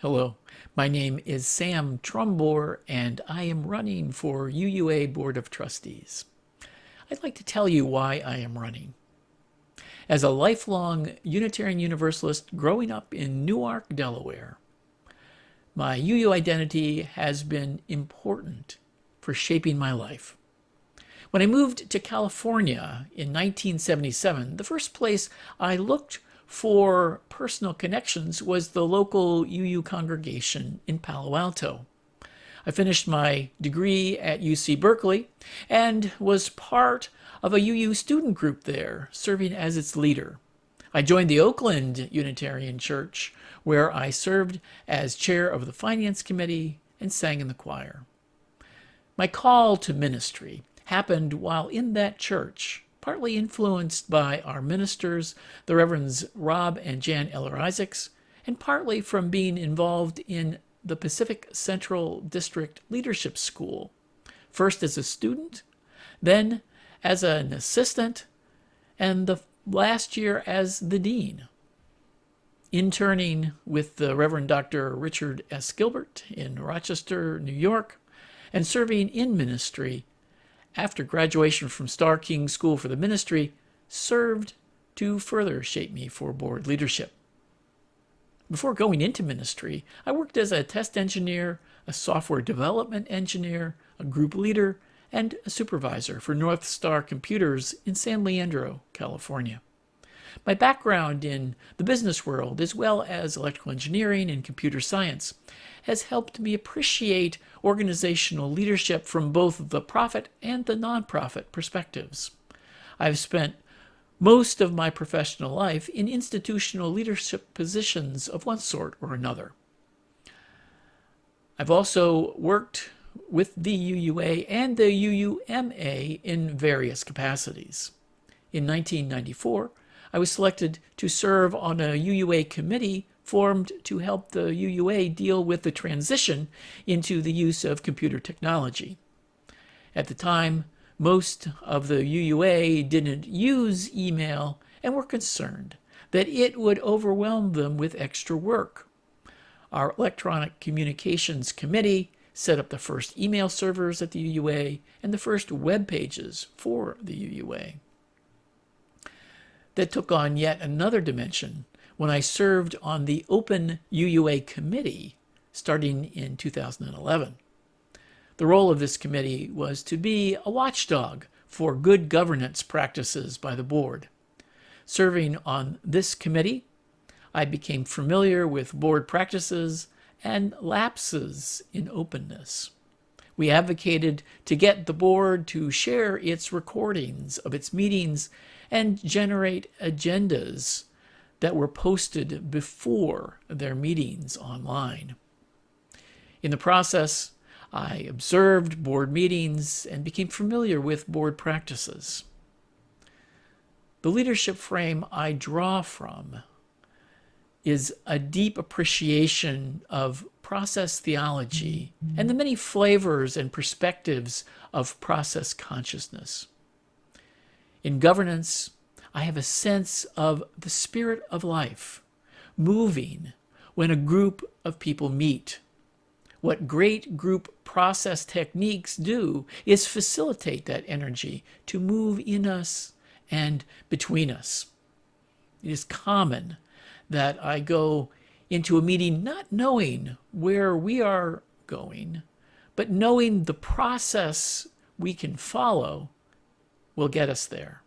Hello, my name is Sam Trumbore, and I am running for UUA Board of Trustees. I'd like to tell you why I am running. As a lifelong Unitarian Universalist growing up in Newark, Delaware, my UU identity has been important for shaping my life. When I moved to California in 1977, the first place I looked for personal connections was the local UU congregation in Palo Alto. I finished my degree at UC Berkeley and was part of a UU student group there, serving as its leader. I joined the Oakland Unitarian Church, where I served as chair of the finance committee and sang in the choir. My call to ministry happened while in that church, partly influenced by our ministers, the Reverends Rob and Jan Eller Isaacs, and partly from being involved in the Pacific Central District Leadership School, first as a student, then as an assistant, and the last year as the dean. Interning with the Reverend Dr. Richard S. Gilbert in Rochester, New York, and serving in ministry after graduation from Star King School for the Ministry served to further shape me for board leadership. Before going into ministry, I worked as a test engineer, a software development engineer, a group leader, and a supervisor for North Star Computers in San Leandro, California. My background in the business world, as well as electrical engineering and computer science, has helped me appreciate organizational leadership from both the profit and the nonprofit perspectives. I've spent most of my professional life in institutional leadership positions of one sort or another. I've also worked with the UUA and the UUMA in various capacities. In 1994, I was selected to serve on a UUA committee formed to help the UUA deal with the transition into the use of computer technology. At the time, most of the UUA didn't use email and were concerned that it would overwhelm them with extra work. Our Electronic Communications Committee set up the first email servers at the UUA and the first web pages for the UUA. That took on yet another dimension when I served on the Open UUA Committee starting in 2011. The role of this committee was to be a watchdog for good governance practices by the board. Serving on this committee, I became familiar with board practices and lapses in openness. We advocated to get the board to share its recordings of its meetings and generate agendas that were posted before their meetings online. In the process, I observed board meetings and became familiar with board practices. The leadership frame I draw from is a deep appreciation of process theology and the many flavors and perspectives of process consciousness. In governance, I have a sense of the spirit of life moving when a group of people meet. What great group process techniques do is facilitate that energy to move in us and between us. It is common that I go into a meeting not knowing where we are going, but knowing the process we can follow will get us there.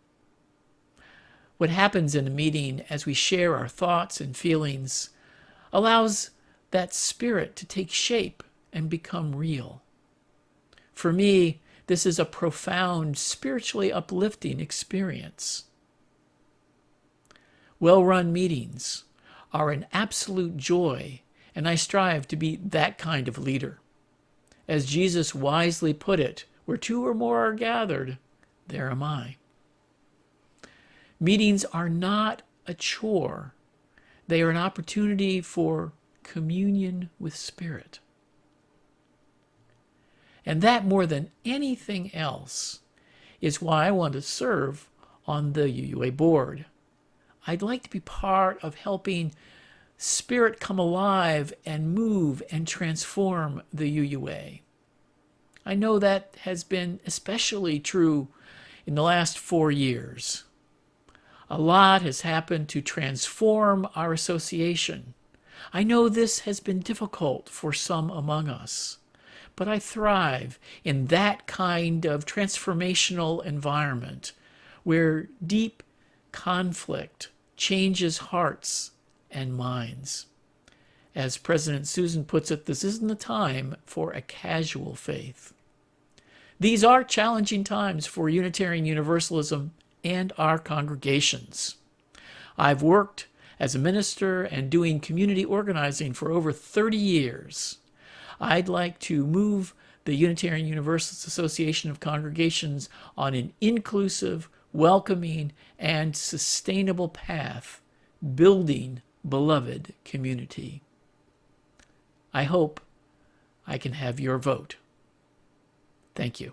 What happens in a meeting as we share our thoughts and feelings allows that spirit to take shape and become real. For me, this is a profound, spiritually uplifting experience. Well-run meetings are an absolute joy, and I strive to be that kind of leader. As Jesus wisely put it, where two or more are gathered, there am I. Meetings are not a chore. They are an opportunity for communion with Spirit. And that, more than anything else, is why I want to serve on the UUA board. I'd like to be part of helping Spirit come alive and move and transform the UUA. I know that has been especially true in the last 4 years. A lot has happened to transform our association. I know this has been difficult for some among us, but I thrive in that kind of transformational environment where deep conflict changes hearts and minds. As President Susan puts it, this isn't the time for a casual faith. These are challenging times for Unitarian Universalism and our congregations. I've worked as a minister and doing community organizing for over 30 years. I'd like to move the Unitarian Universalist Association of Congregations on an inclusive, welcoming, and sustainable path, building beloved community. I hope I can have your vote. Thank you.